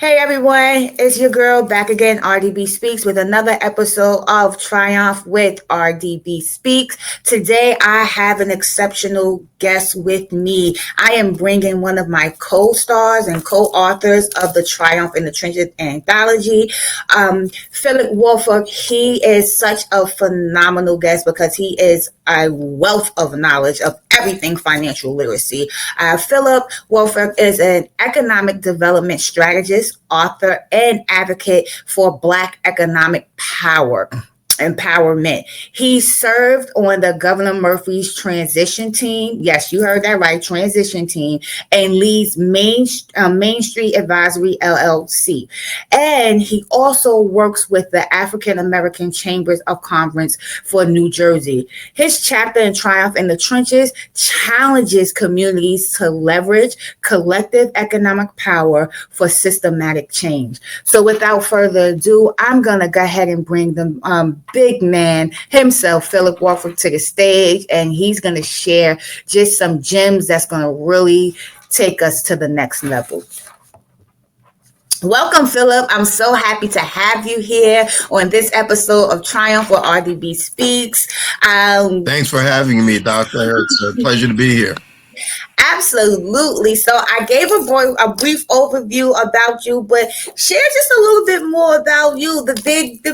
Hey everyone, it's your girl back again, RDB Speaks, with another episode of Triumph with RDB Speaks. Today I have an exceptional guest with me. I am bringing one of my co-stars and co-authors of the Triumph in the Trenches anthology, Phillip Woolfolk. He is such a phenomenal guest because he is a wealth of knowledge of everything financial literacy. Phillip Woolfolk is an economic development strategist, author, and advocate for Black economic empowerment. He served on the Governor Murphy's transition team. Yes, you heard that right, transition team, and leads Main Street Advisory LLC. And he also works with the African American Chambers of Commerce for New Jersey. His chapter in Triumph in the Trenches challenges communities to leverage collective economic power for systematic change. So without further ado, I'm going to go ahead and bring the big man himself, Phillip Woolfolk, to the stage, and he's going to share just some gems that's going to really take us to the next level. Welcome, Phillip. I'm so happy to have you here on this episode of Triumph with RDB Speaks. Thanks for having me, Doctor. It's a pleasure to be here. Absolutely. So I gave a brief overview about you, but share just a little bit more about you, the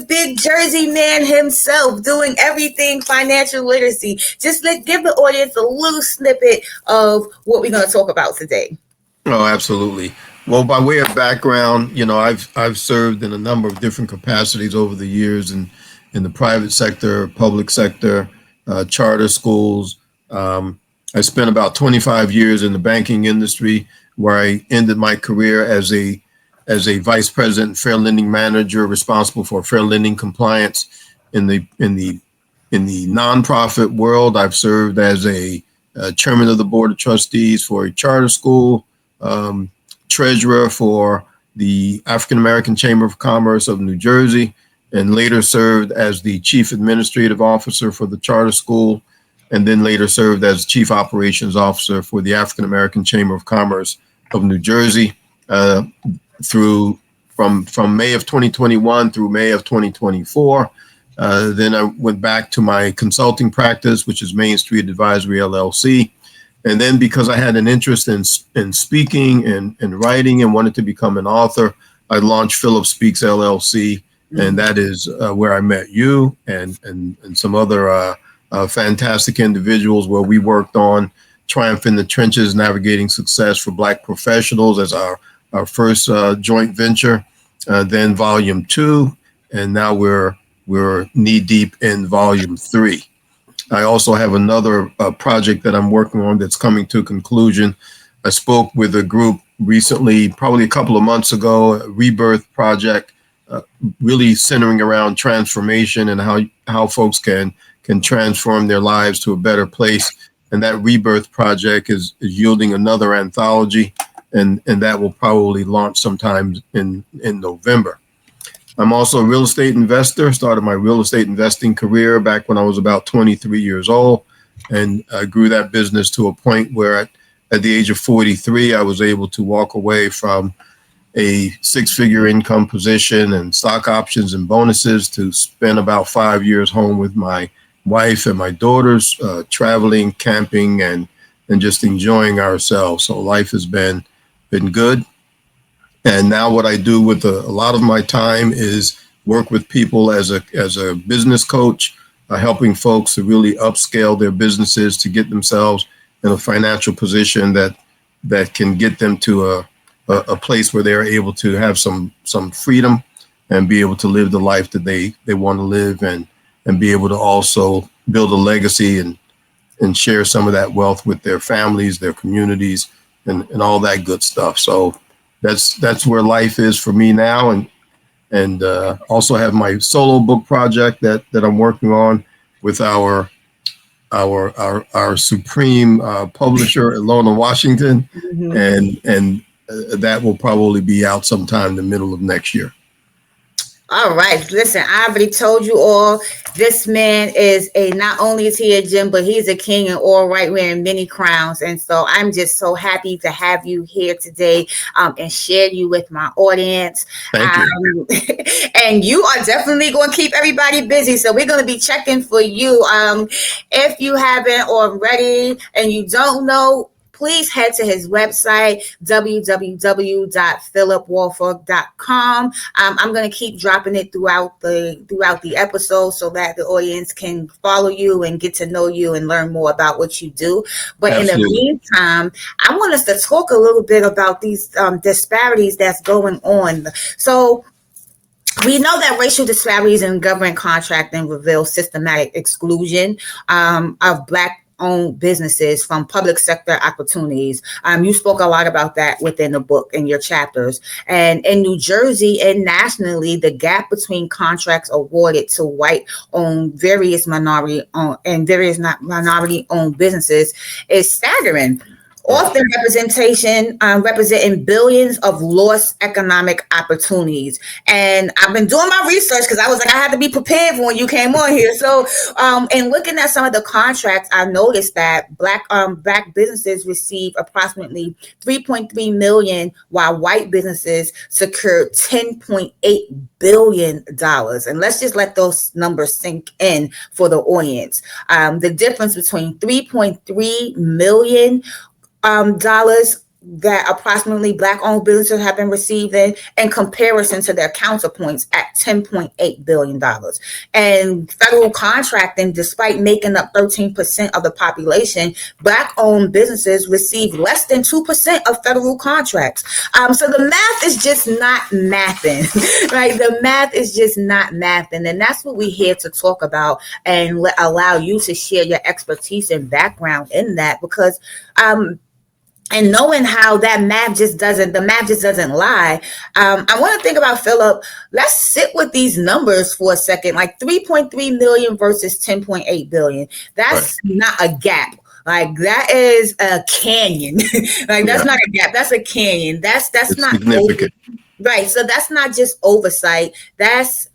big Jersey man himself, doing everything financial literacy. Just give the audience a little snippet of what we're going to talk about today. Oh, absolutely. Well, by way of background, I've served in a number of different capacities over the years in the private sector, public sector, charter schools. I spent about 25 years in the banking industry, where I ended my career as a vice president, fair lending manager, responsible for fair lending compliance. In the nonprofit world, I've served as a chairman of the board of trustees for a charter school, treasurer for the African American Chamber of Commerce of New Jersey, and later served as the chief administrative officer for the charter school, and then later served as chief operations officer for the African American Chamber of Commerce of New Jersey from May of 2021 through May of 2024. Then I went back to my consulting practice, which is Main Street Advisory LLC. And then, because I had an interest in speaking and writing and wanted to become an author, I launched Phillip Speaks LLC, and that is where I met you and some other fantastic individuals, where we worked on Triumph in the Trenches, Navigating Success for Black Professionals as our first joint venture, then Volume 2, and now we're knee deep in Volume 3. I also have another project that I'm working on that's coming to a conclusion. I spoke with a group recently, probably a couple of months ago, a rebirth project, really centering around transformation and how folks can transform their lives to a better place. And that rebirth project is yielding another anthology, and that will probably launch sometime in November. I'm also a real estate investor. Started my real estate investing career back when I was about 23 years old, and I grew that business to a point where at the age of 43, I was able to walk away from a six-figure income position and stock options and bonuses to spend about 5 years home with my wife and my daughters, traveling, camping, and just enjoying ourselves. So life has been good. And now what I do with a lot of my time is work with people as a business coach, helping folks to really upscale their businesses to get themselves in a financial position that can get them to a place where they're able to have some freedom and be able to live the life that they want to live, and be able to also build a legacy and share some of that wealth with their families, their communities, and all that good stuff. So that's where life is for me now, and also have my solo book project that I'm working on with our supreme publisher, Ilona Washington, and that will probably be out sometime in the middle of next year. All right. Listen, I already told you all. This man is a not only is he a gem, but he's a king in all right, wearing many crowns. And so I'm just so happy to have you here today, and share you with my audience. Thank you. And you are definitely going to keep everybody busy. So we're going to be checking for you. If you haven't already and you don't know, please head to his website, www.phillipwoolfolk.com. I'm going to keep dropping it throughout the episode so that the audience can follow you and get to know you and learn more about what you do. But in the meantime, I want us to talk a little bit about these disparities that's going on. So we know that racial disparities in government contracting reveal systematic exclusion of Black owned businesses from public sector opportunities. You spoke a lot about that within the book in your chapters. And in New Jersey and nationally, the gap between contracts awarded to white-owned minority-owned businesses is staggering. Often representing billions of lost economic opportunities. And I've been doing my research because I was like, I had to be prepared for when you came on here. So, in looking at some of the contracts, I noticed that Black businesses receive approximately $3.3 million, while white businesses secured $10.8 billion. And let's just let those numbers sink in for the audience. The difference between $3.3 million dollars that approximately Black-owned businesses have been receiving in comparison to their counterpoints at $10.8 billion. And federal contracting, despite making up 13% of the population, Black-owned businesses receive less than 2% of federal contracts. So the math is just not mathing, right? The math is just not mathing. And that's what we're here to talk about and allow you to share your expertise and background in that, because and knowing how the math just doesn't lie. I want to think about, Phillip, let's sit with these numbers for a second, like 3.3 million versus 10.8 billion. That's not a gap. Like, that is a canyon. Like, that's not a gap. That's a canyon. That's not significant. Right. So that's not just oversight. That's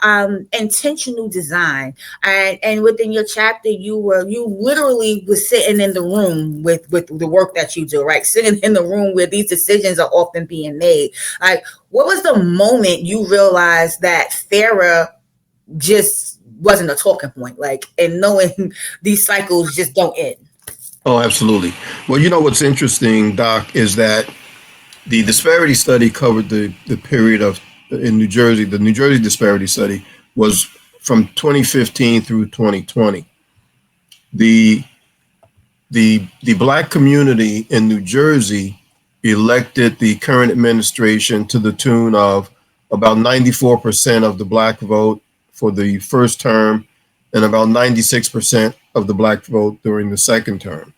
intentional design. And within your chapter, you literally were sitting in the room with the work that you do, right? Sitting in the room where these decisions are often being made. Like, what was the moment you realized that FARA just wasn't a talking point? Like, and knowing these cycles just don't end. Oh, absolutely. Well, you know what's interesting, Doc, is that the disparity study covered the period in New Jersey. The New Jersey disparity study was from 2015 through 2020. The Black community in New Jersey elected the current administration to the tune of about 94% of the Black vote for the first term and about 96% of the Black vote during the second term.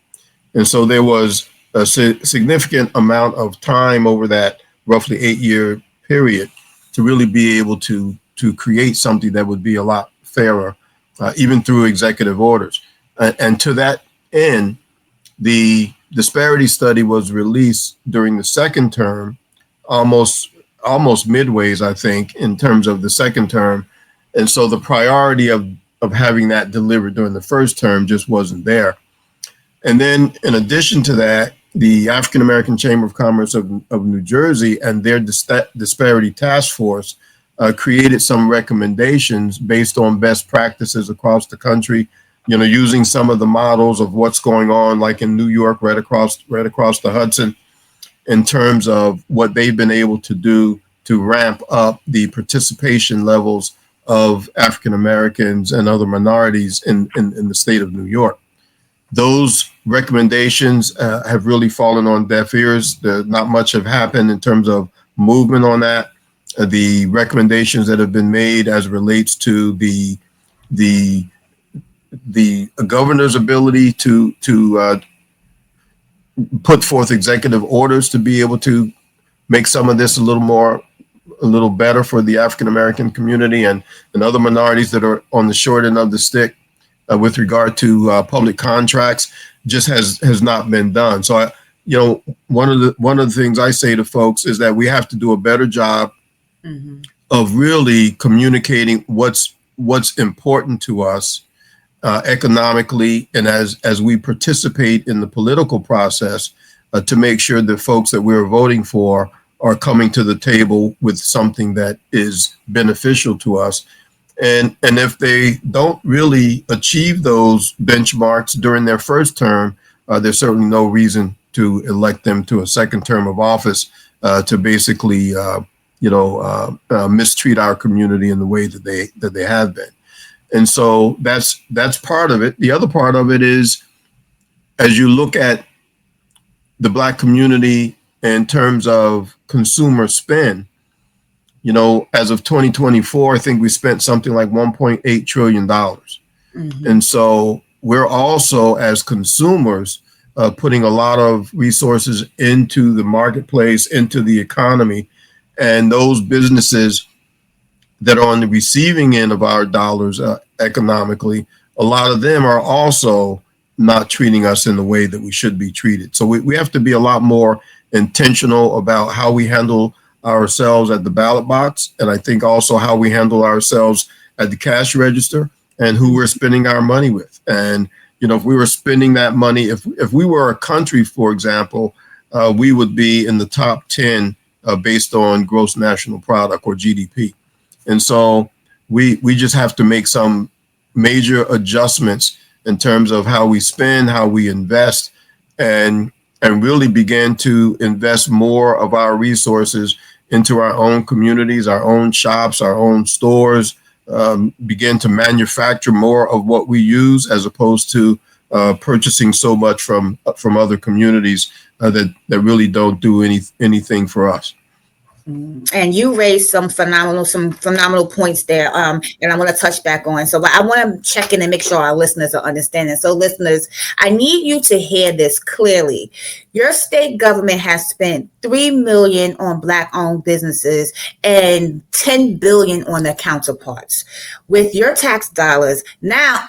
And so there was a significant amount of time over that roughly 8-year period to really be able to create something that would be a lot fairer, even through executive orders. And to that end, the disparity study was released during the second term, almost midways, I think, in terms of the second term. And so the priority of having that delivered during the first term just wasn't there. And then in addition to that, the African American Chamber of Commerce of New Jersey and their disparity task force created some recommendations based on best practices across the country, using some of the models of what's going on, like in New York, right across the Hudson, in terms of what they've been able to do to ramp up the participation levels of African Americans and other minorities in the state of New York. Those recommendations have really fallen on deaf ears. Not much have happened in terms of movement on that. The recommendations that have been made as it relates to the governor's ability to put forth executive orders to be able to make some of this a little better for the African American community and other minorities that are on the short end of the stick with regard to public contracts just has not been done. So one of the things I say to folks is that we have to do a better job of really communicating what's important to us economically, and as we participate in the political process, to make sure that folks that we're voting for are coming to the table with something that is beneficial to us. And if they don't really achieve those benchmarks during their first term, there's certainly no reason to elect them to a second term of office to basically mistreat our community in the way that they have been. And so that's part of it. The other part of it is, as you look at the Black community in terms of consumer spend, as of 2024, I think we spent something like $1.8 trillion. Mm-hmm. And so we're also, as consumers, putting a lot of resources into the marketplace, into the economy, and those businesses that are on the receiving end of our dollars economically, a lot of them are also not treating us in the way that we should be treated. So we have to be a lot more intentional about how we handle ourselves at the ballot box, and I think also how we handle ourselves at the cash register and who we're spending our money with. And if we were spending that money, if we were a country, for example, we would be in the top 10 based on gross national product, or GDP. And so we just have to make some major adjustments in terms of how we spend, how we invest, and really begin to invest more of our resources into our own communities, our own shops, our own stores, begin to manufacture more of what we use, as opposed to purchasing so much from other communities that really don't do anything for us. And you raised some phenomenal points there, and I want to touch back on. So I want to check in and make sure our listeners are understanding. So listeners, I need you to hear this clearly. Your state government has spent $3 million on Black-owned businesses and $10 billion on their counterparts. With your tax dollars, now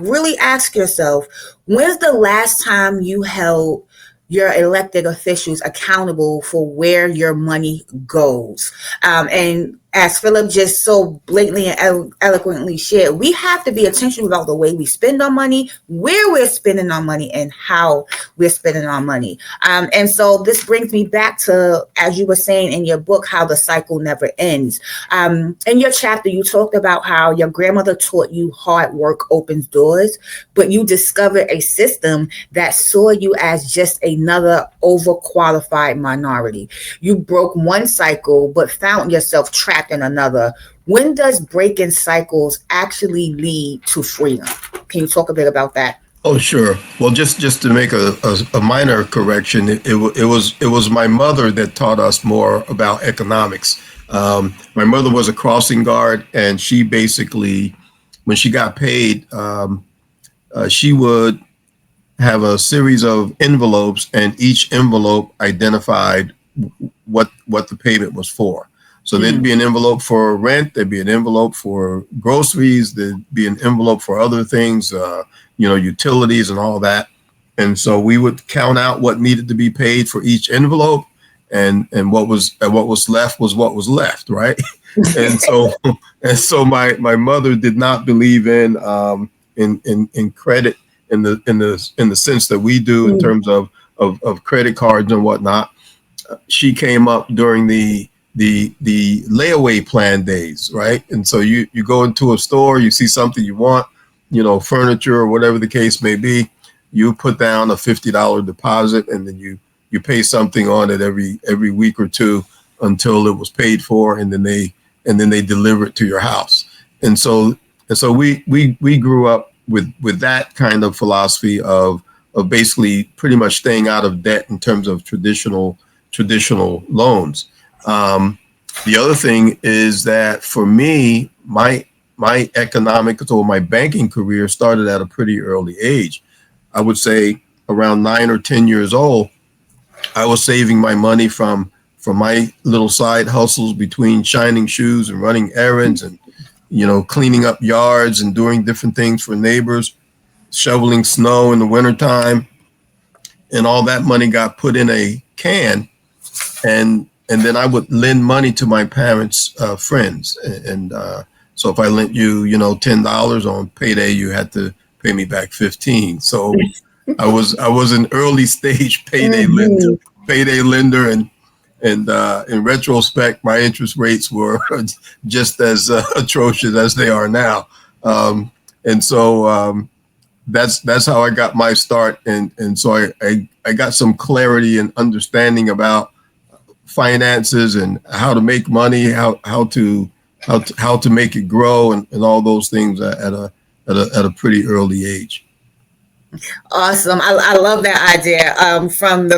really ask yourself, when's the last time you held your elected officials accountable for where your money goes? And as Phillip just so blatantly and eloquently shared, we have to be intentional about the way we spend our money, where we're spending our money, and how we're spending our money. And so this brings me back to, as you were saying in your book, how the cycle never ends. In your chapter, you talked about how your grandmother taught you hard work opens doors, but you discovered a system that saw you as just another overqualified minority. You broke one cycle, but found yourself trapped in another. When does breaking cycles actually lead to freedom? Can you talk a bit about that? Oh, sure. Well, just to make a minor correction, it was my mother that taught us more about economics. My mother was a crossing guard, and she basically, when she got paid, she would have a series of envelopes, and each envelope identified what the payment was for. So there'd be an envelope for rent, there'd be an envelope for groceries, there'd be an envelope for other things, utilities and all that. And so we would count out what needed to be paid for each envelope, and what was left was what was left, right? and so my mother did not believe in credit in the sense that we do in terms of credit cards and whatnot. She came up during the layaway plan days, right? And so you go into a store, you see something you want, furniture or whatever the case may be, you put down a $50 deposit, and then you pay something on it every week or two until it was paid for, and then they deliver it to your house. And so we grew up with that kind of philosophy of basically pretty much staying out of debt in terms of traditional loans. The other thing is that for me, my economic or my banking career started at a pretty early age. I would say around 9 or 10 years old, I was saving my money from my little side hustles between shining shoes and running errands and, cleaning up yards and doing different things for neighbors, shoveling snow in the wintertime. And all that money got put in a can. And then I would lend money to my parents' friends. And so if I lent you, $10 on payday, you had to pay me back 15. So I was an early stage payday lender, and in retrospect, my interest rates were just as atrocious as they are now. And so that's how I got my start, and so I got some clarity and understanding about finances and how to make money, how to make it grow, and all those things at a pretty early age. Awesome. I love that idea. From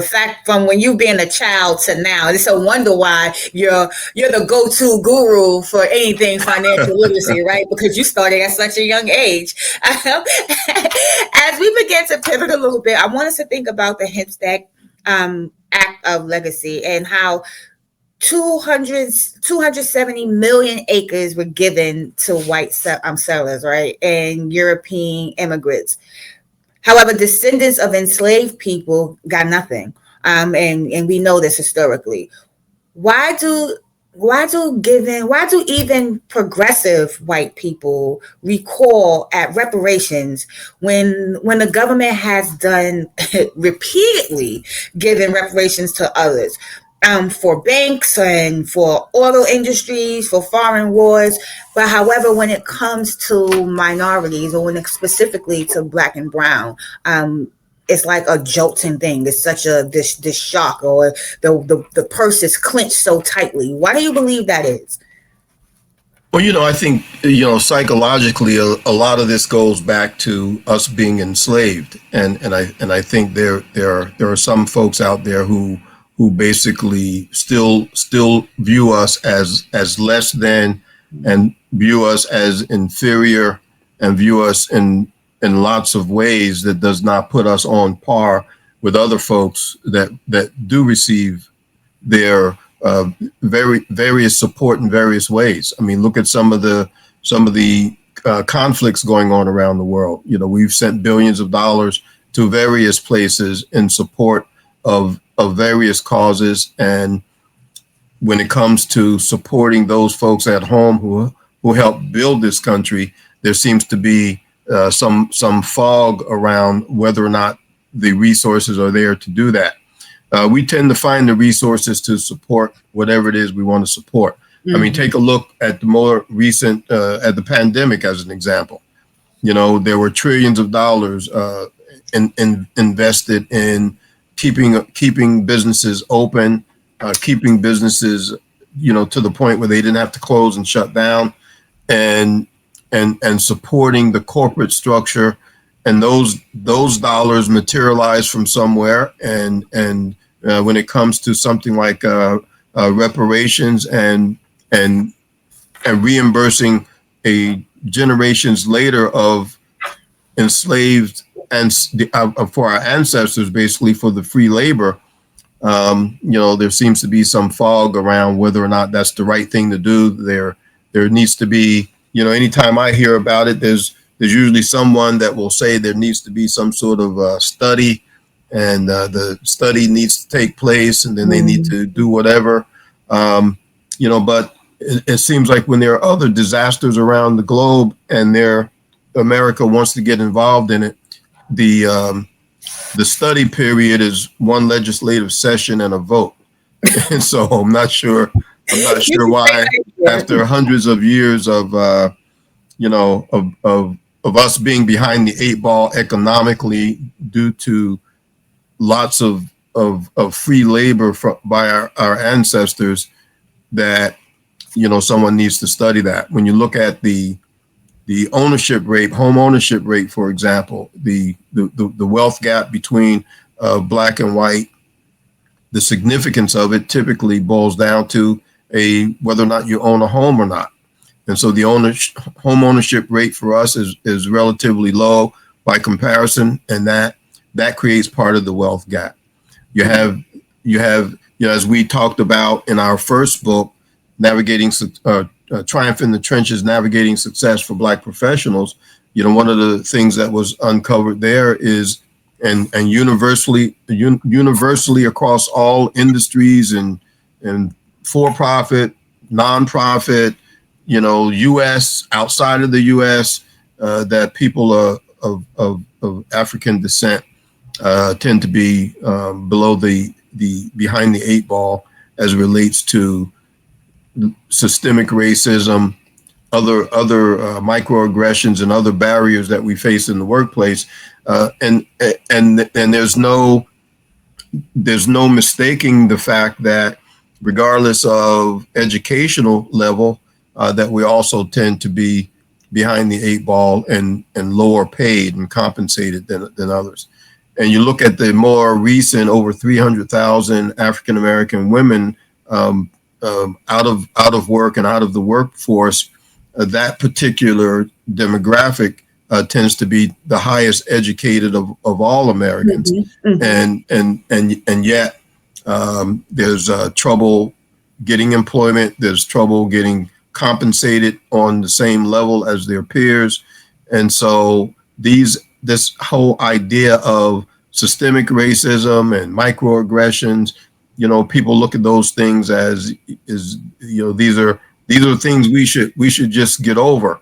when you being a child to now, it's a wonder why you're the go-to guru for anything financial literacy, right? Because you started at such a young age. As we begin to pivot a little bit, I want us to think about the Hempstead Act of Legacy and how 270 million acres were given to white settlers, right, and European immigrants. However, descendants of enslaved people got nothing, and we know this historically. Why do even progressive white people recoil at reparations when the government has done repeatedly given reparations to others? For banks and for auto industries, for foreign wars. But however, when it comes to minorities, or when it's specifically to Black and Brown, it's like a jolting thing. It's such this shock, or the purse is clenched so tightly. Why do you believe that is? Well, I think, psychologically, a lot of this goes back to us being enslaved, and I think there are some folks out there who basically still view us as less than, and view us as inferior, and view us in lots of ways that does not put us on par with other folks that do receive their various support in various ways. I mean, look at some of the conflicts going on around the world. We've sent billions of dollars to various places in support of various causes, and when it comes to supporting those folks at home who helped build this country, there seems to be some fog around whether or not the resources are there to do that. We tend to find the resources to support whatever it is we want to support. Mm-hmm. I mean, take a look at the more recent at the pandemic as an example. There were trillions of dollars invested in keeping businesses open, keeping businesses, to the point where they didn't have to close and shut down, and supporting the corporate structure, and those dollars materialize from somewhere, and when it comes to something like reparations and reimbursing a generations later of enslaved and for our ancestors, basically for the free labor, there seems to be some fog around whether or not that's the right thing to do. There needs to be, anytime I hear about it, there's usually someone that will say there needs to be some sort of study, and the study needs to take place, and then they need to do whatever, but it seems like when there are other disasters around the globe and America wants to get involved in it, the study period is one legislative session and a vote. And so I'm not sure why, after hundreds of years of us being behind the eight ball economically due to lots of free labor by our ancestors, that someone needs to study that. When you look at the ownership rate, home ownership rate, for example, the wealth gap between Black and white, the significance of it typically boils down to whether or not you own a home or not. And so the home ownership rate for us is relatively low by comparison, and that creates part of the wealth gap. You have as we talked about in our first book, Navigating Triumph in the Trenches, Navigating Success for Black Professionals. One of the things that was uncovered there is, and universally across all industries and for-profit, nonprofit, U.S., outside of the U.S., that people of African descent tend to be below the behind the eight ball as it relates to systemic racism, other microaggressions and other barriers that we face in the workplace, and there's no mistaking the fact that regardless of educational level, that we also tend to be behind the eight ball and lower paid and compensated than others. And you look at the more recent over 300,000 African American women out of work and out of the workforce, that particular demographic tends to be the highest educated of all Americans. And yet there's trouble getting employment. There's trouble getting compensated on the same level as their peers. And so this whole idea of systemic racism and microaggressions, people look at those things as these are things we should just get over.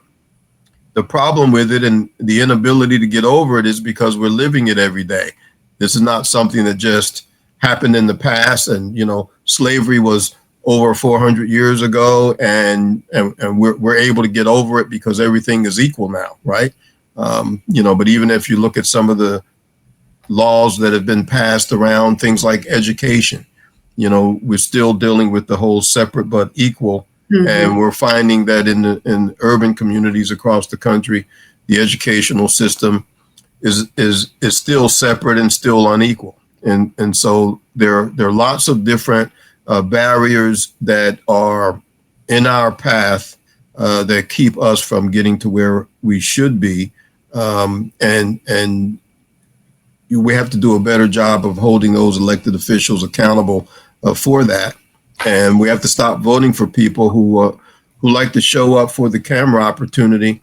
The problem with it and the inability to get over it is because we're living it every day. This is not something that just happened in the past, and slavery was over 400 years ago, and we're able to get over it because everything is equal now, right? But even if you look at some of the laws that have been passed around things like education, we're still dealing with the whole separate but equal. And we're finding that in urban communities across the country, the educational system is still separate and still unequal. And so there are lots of different barriers that are in our path that keep us from getting to where we should be. And we have to do a better job of holding those elected officials accountable for that. And we have to stop voting for people who like to show up for the camera opportunity,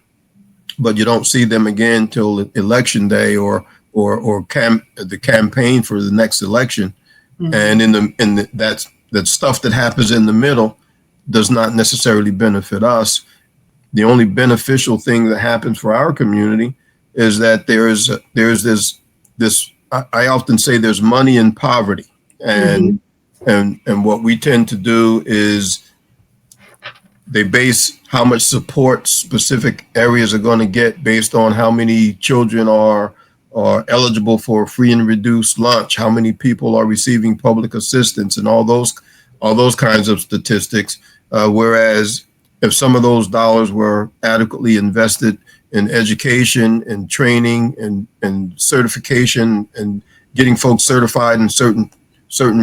but you don't see them again till election day or the campaign for the next election. And that's the stuff that happens in the middle does not necessarily benefit us. The only beneficial thing that happens for our community is that there's this. I often say there's money in poverty, and what we tend to do is they base how much support specific areas are going to get based on how many children are eligible for free and reduced lunch, how many people are receiving public assistance, and all those kinds of statistics. Whereas if some of those dollars were adequately invested in education and training and certification and getting folks certified in certain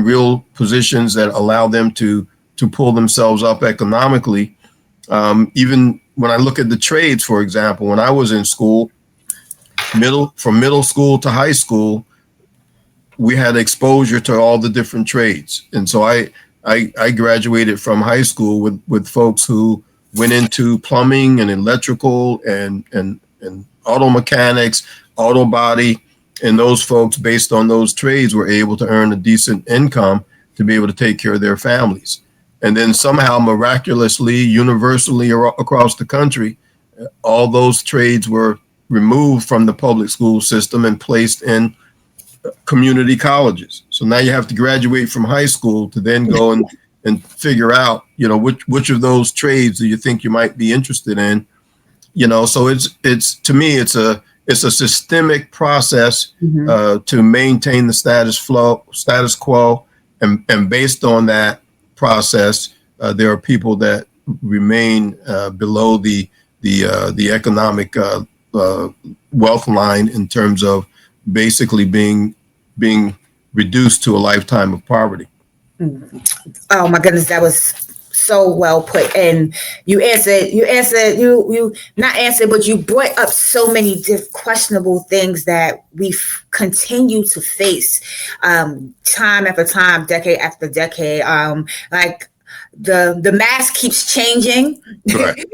real positions that allow them to pull themselves up economically. Even when I look at the trades, for example, when I was in school, from middle school to high school, we had exposure to all the different trades. And so I graduated from high school with folks who went into plumbing and electrical and auto mechanics, auto body. And those folks, based on those trades, were able to earn a decent income to be able to take care of their families. And then somehow, miraculously, universally across the country, all those trades were removed from the public school system and placed in community colleges. So now you have to graduate from high school to then go and figure out, which of those trades do you think you might be interested in? So it's to me, it's a systemic process to maintain the status quo, and based on that process, there are people that remain below the economic wealth line in terms of basically being reduced to a lifetime of poverty. Oh my goodness, that was so well put. And you not answered, but you brought up so many questionable things that we continue to face time after time, decade after decade. Like the mask keeps changing. Right.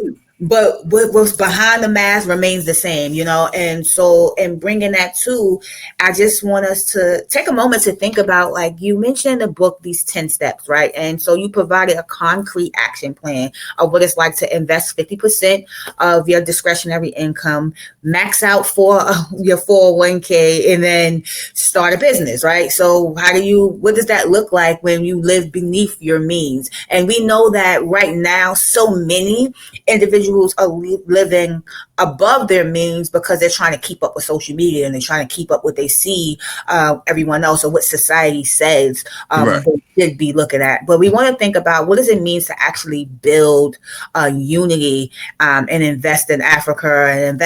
but what's behind the mask remains the same, and so in bringing that too, I just want us to take a moment to think about, like you mentioned in the book, these 10 steps, right? And so you provided a concrete action plan of what it's like to invest 50% of your discretionary income, max out for your 401k, and then start a business, right? So what does that look like when you live beneath your means? And we know that right now so many individuals are living above their means because they're trying to keep up with social media, and they're trying to keep up what they see everyone else, or what society says Right. they should be looking at. But we want to think about, what does it mean to actually build unity, and invest in Africa, and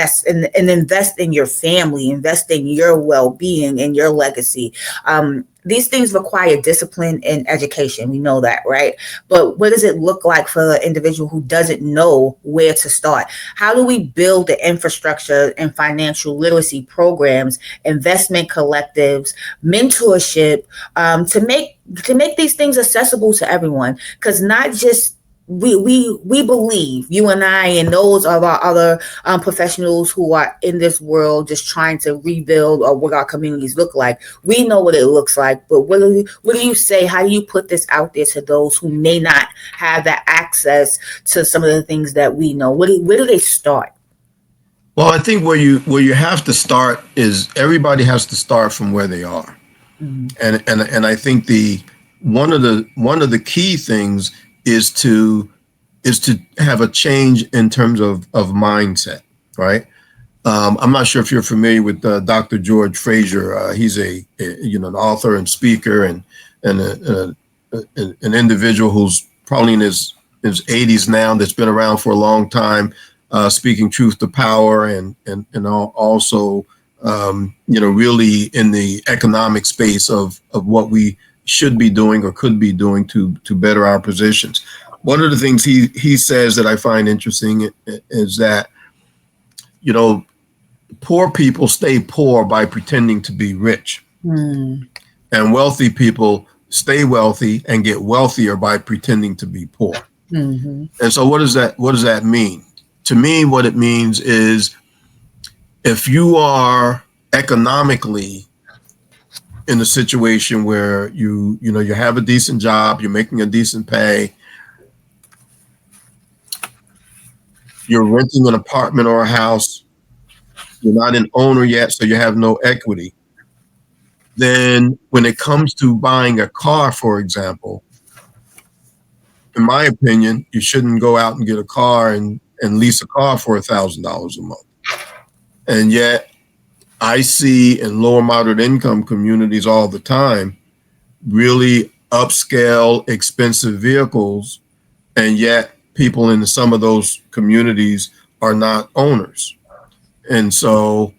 invest in your family, invest in your well-being and your legacy. These things require discipline and education. We know that, right? But what does it look like for the individual who doesn't know where to start? How do we build the infrastructure and financial literacy programs, investment collectives, mentorship, to make these things accessible to everyone? Because not just we believe, you and I and those of our other professionals who are in this world just trying to rebuild, or what our communities look like. We know what it looks like, but what do you say? How do you put this out there to those who may not have that access to some of the things that we know? Where do they start? Well, I think where you have to start is, everybody has to start from where they are. Mm-hmm. And I think one of the key things is to have a change in terms of mindset, right? I'm not sure if you're familiar with Dr. George Fraser. He's an author and speaker, and an individual who's probably in his 80s now, that's been around for a long time, speaking truth to power, and also really in the economic space of what we should be doing or could be doing to better our positions. One of the things he says that I find interesting is that, poor people stay poor by pretending to be rich. And wealthy people stay wealthy and get wealthier by pretending to be poor. Mm-hmm. And so what does that mean? To me, what it means is, if you are economically in a situation where you have a decent job, you're making a decent pay, you're renting an apartment or a house, you're not an owner yet, so you have no equity, then when it comes to buying a car, for example, in my opinion, you shouldn't go out and get a car and lease a car for $1,000 a month. And yet I see in lower moderate income communities all the time really upscale, expensive vehicles, and yet people in some of those communities are not owners. And so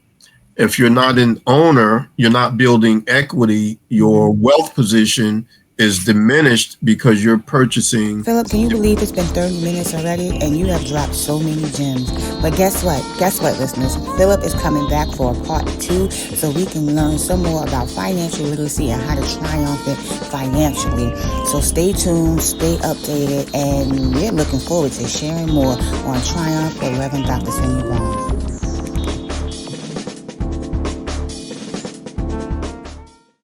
if you're not an owner, you're not building equity, your wealth position is diminished because you're purchasing. Phillip, can you believe it's been 30 minutes already and you have dropped so many gems? But guess what? Guess what, listeners? Phillip is coming back for a part 2 so we can learn some more about financial literacy and how to triumph it financially. So stay tuned, stay updated, and we're looking forward to sharing more on Triumph with Reverend Dr. Xenia Barnes.